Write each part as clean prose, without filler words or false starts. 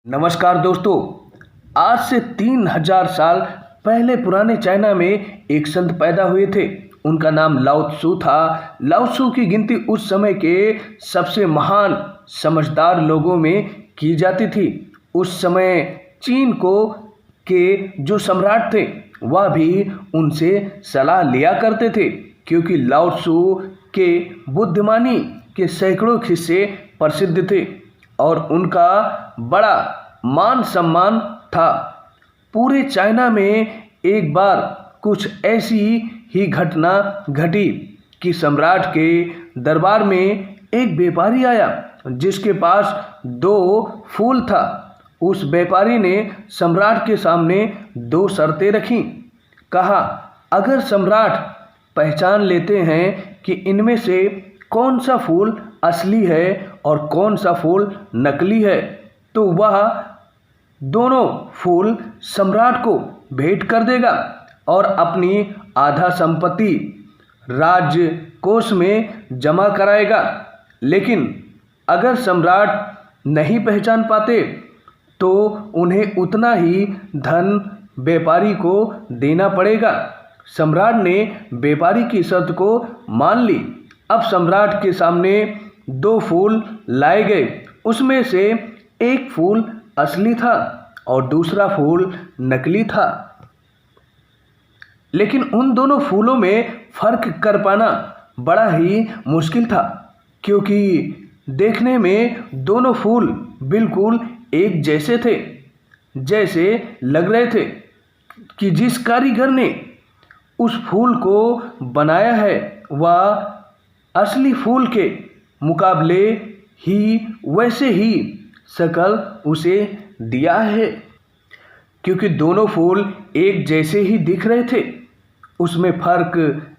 नमस्कार दोस्तों। आज से 3000 साल पहले पुराने चाइना में एक संत पैदा हुए थे। उनका नाम लाओ त्सु था। लाओ त्सु की गिनती उस समय के सबसे महान समझदार लोगों में की जाती थी। उस समय चीन के जो सम्राट थे वह भी उनसे सलाह लिया करते थे, क्योंकि लाओ त्सु के बुद्धिमानी के सैकड़ों किस्से प्रसिद्ध थे और उनका बड़ा मान सम्मान था। पूरे चाइना में एक बार कुछ ऐसी ही घटना घटी कि सम्राट के दरबार में एक व्यापारी आया जिसके पास 2 फूल था। उस व्यापारी ने सम्राट के सामने 2 शर्तें रखीं। कहा, अगर सम्राट पहचान लेते हैं कि इनमें से कौन सा फूल असली है और कौन सा फूल नकली है, तो वह दोनों फूल सम्राट को भेंट कर देगा और अपनी आधा संपत्ति राजकोष में जमा कराएगा। लेकिन अगर सम्राट नहीं पहचान पाते तो उन्हें उतना ही धन व्यापारी को देना पड़ेगा। सम्राट ने व्यापारी की शर्त को मान ली। अब सम्राट के सामने 2 फूल लाए गए। उसमें से एक फूल असली था और दूसरा फूल नकली था। लेकिन उन दोनों फूलों में फर्क कर पाना बड़ा ही मुश्किल था, क्योंकि देखने में दोनों फूल बिल्कुल एक जैसे थे। जैसे लग रहे थे कि जिस कारीगर ने उस फूल को बनाया है वह असली फूल के मुकाबले ही वैसे ही शक्ल उसे दिया है। क्योंकि दोनों फूल एक जैसे ही दिख रहे थे, उसमें फर्क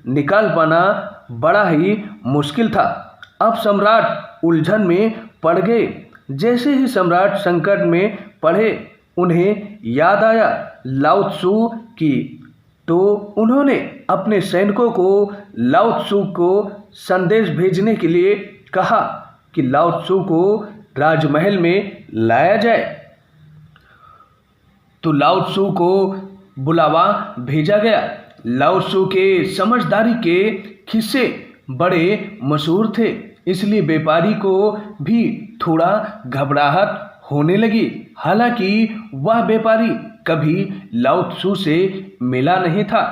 निकाल पाना बड़ा ही मुश्किल था। अब सम्राट उलझन में पड़ गए। जैसे ही सम्राट संकट में पड़े, उन्हें याद आया लाओ त्सु की, तो उन्होंने अपने सैनिकों को लाओ त्सु को संदेश भेजने के लिए कहा कि लाओ त्सु को राजमहल में लाया जाए। तो लाओ त्सु को बुलावा भेजा गया। लाओ त्सु के समझदारी के किस्से बड़े मशहूर थे, इसलिए व्यापारी को भी थोड़ा घबराहट होने लगी। हालांकि वह व्यापारी कभी लाओ त्सु से मिला नहीं था,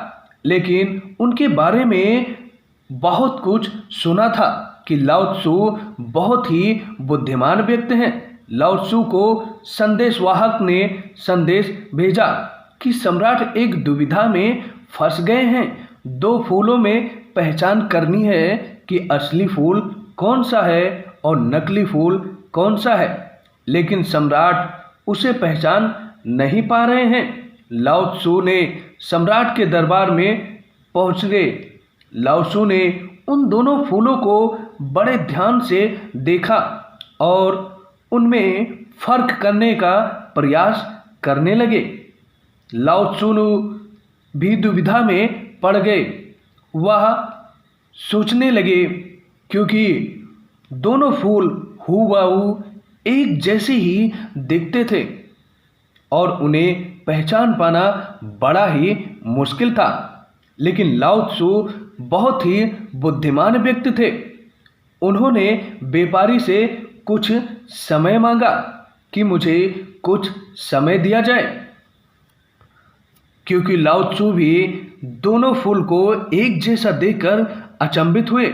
लेकिन उनके बारे में बहुत कुछ सुना था कि लाओ त्सु बहुत ही बुद्धिमान व्यक्ति हैं। लाओ त्सु को संदेशवाहक ने संदेश भेजा कि सम्राट एक दुविधा में फंस गए हैं। 2 फूलों में पहचान करनी है कि असली फूल कौन सा है और नकली फूल कौन सा है, लेकिन सम्राट उसे पहचान नहीं पा रहे हैं। लाओ त्सु ने सम्राट के दरबार में पहुंच गए। लाओ त्सु ने उन दोनों फूलों को बड़े ध्यान से देखा और उनमें फर्क करने का प्रयास करने लगे। लाओ त्सु भी दुविधा में पड़ गए। वह सोचने लगे, क्योंकि दोनों फूल हूबहू एक जैसे ही दिखते थे और उन्हें पहचान पाना बड़ा ही मुश्किल था। लेकिन लाओ त्सु बहुत ही बुद्धिमान व्यक्ति थे। उन्होंने व्यापारी से कुछ समय मांगा कि मुझे कुछ समय दिया जाए, क्योंकि लाओ त्सु भी दोनों फूल को एक जैसा देखकर अचंभित हुए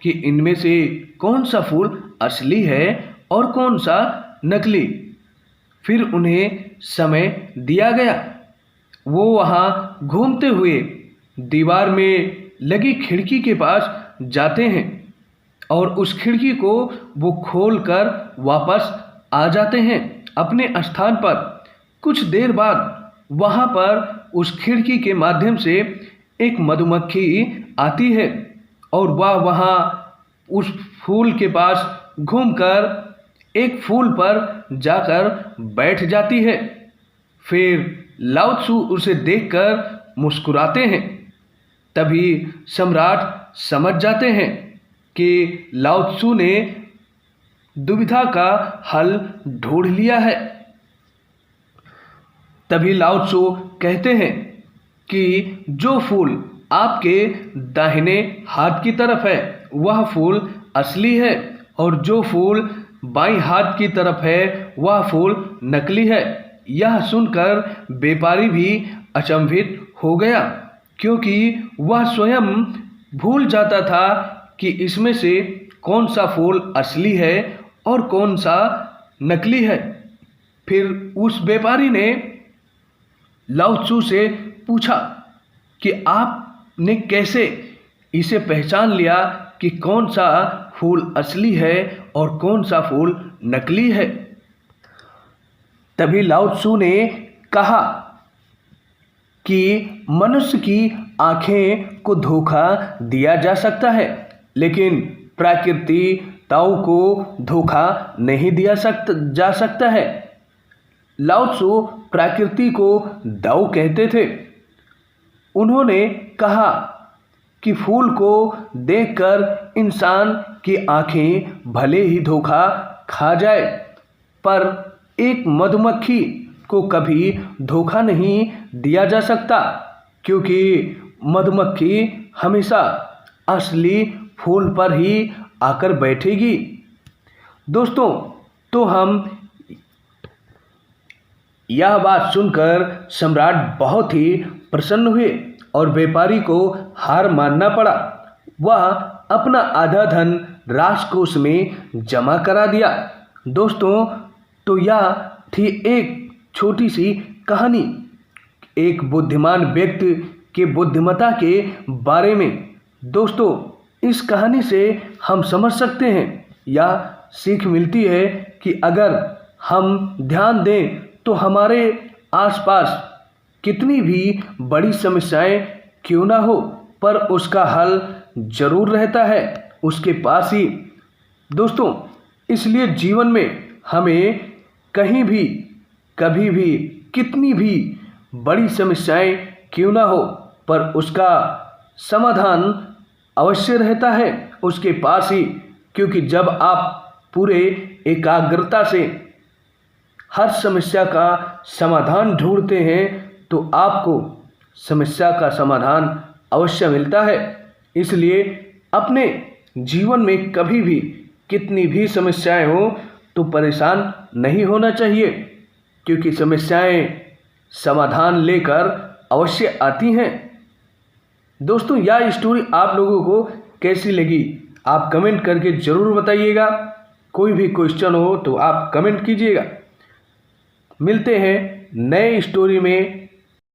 कि इनमें से कौन सा फूल असली है और कौन सा नकली। फिर उन्हें समय दिया गया। वो वहाँ घूमते हुए दीवार में लगी खिड़की के पास जाते हैं और उस खिड़की को वो खोलकर वापस आ जाते हैं अपने स्थान पर। कुछ देर बाद वहाँ पर उस खिड़की के माध्यम से एक मधुमक्खी आती है और वह वहाँ उस फूल के पास घूमकर एक फूल पर जाकर बैठ जाती है। फिर लाओ त्सु उसे देखकर मुस्कुराते हैं। तभी सम्राट समझ जाते हैं कि लाओ त्सु ने दुविधा का हल ढूंढ लिया है। तभी लाओ त्सु कहते हैं कि जो फूल आपके दाहिने हाथ की तरफ है वह फूल असली है और जो फूल बाईं हाथ की तरफ है वह फूल नकली है। यह सुनकर व्यापारी भी अचंभित हो गया, क्योंकि वह स्वयं भूल जाता था कि इसमें से कौन सा फूल असली है और कौन सा नकली है। फिर उस व्यापारी ने लाओ त्सु से पूछा कि आपने कैसे इसे पहचान लिया कि कौन सा फूल असली है और कौन सा फूल नकली है। तभी लाओ त्सु ने कहा कि मनुष्य की आंखें को धोखा दिया जा सकता है, लेकिन प्रकृति ताओ को धोखा नहीं दिया जा सकता है। लाओ त्सु प्रकृति को दाओ कहते थे। उन्होंने कहा कि फूल को देखकर इंसान की आंखें भले ही धोखा खा जाए, पर एक मधुमक्खी को कभी धोखा नहीं दिया जा सकता, क्योंकि मधुमक्खी हमेशा असली फूल पर ही आकर बैठेगी। दोस्तों, तो हम यह बात सुनकर सम्राट बहुत ही प्रसन्न हुए और व्यापारी को हार मानना पड़ा। वह अपना आधा धन राजकोष में जमा करा दिया। दोस्तों, तो यह थी एक छोटी सी कहानी एक बुद्धिमान व्यक्ति के बुद्धिमत्ता के बारे में। दोस्तों, इस कहानी से हम समझ सकते हैं या सीख मिलती है कि अगर हम ध्यान दें तो हमारे आसपास कितनी भी बड़ी समस्याएं क्यों ना हो, पर उसका हल जरूर रहता है उसके पास ही। दोस्तों, इसलिए जीवन में हमें कहीं भी, कभी भी, कितनी भी बड़ी समस्याएं क्यों ना हो, पर उसका समाधान अवश्य रहता है उसके पास ही। क्योंकि जब आप पूरे एकाग्रता से हर समस्या का समाधान ढूंढते हैं तो आपको समस्या का समाधान अवश्य मिलता है। इसलिए अपने जीवन में कभी भी कितनी भी समस्याएं हो तो परेशान नहीं होना चाहिए, क्योंकि समस्याएं समाधान लेकर अवश्य आती हैं। दोस्तों, यह स्टोरी आप लोगों को कैसी लगी आप कमेंट करके ज़रूर बताइएगा। कोई भी क्वेश्चन हो तो आप कमेंट कीजिएगा। मिलते हैं नए स्टोरी में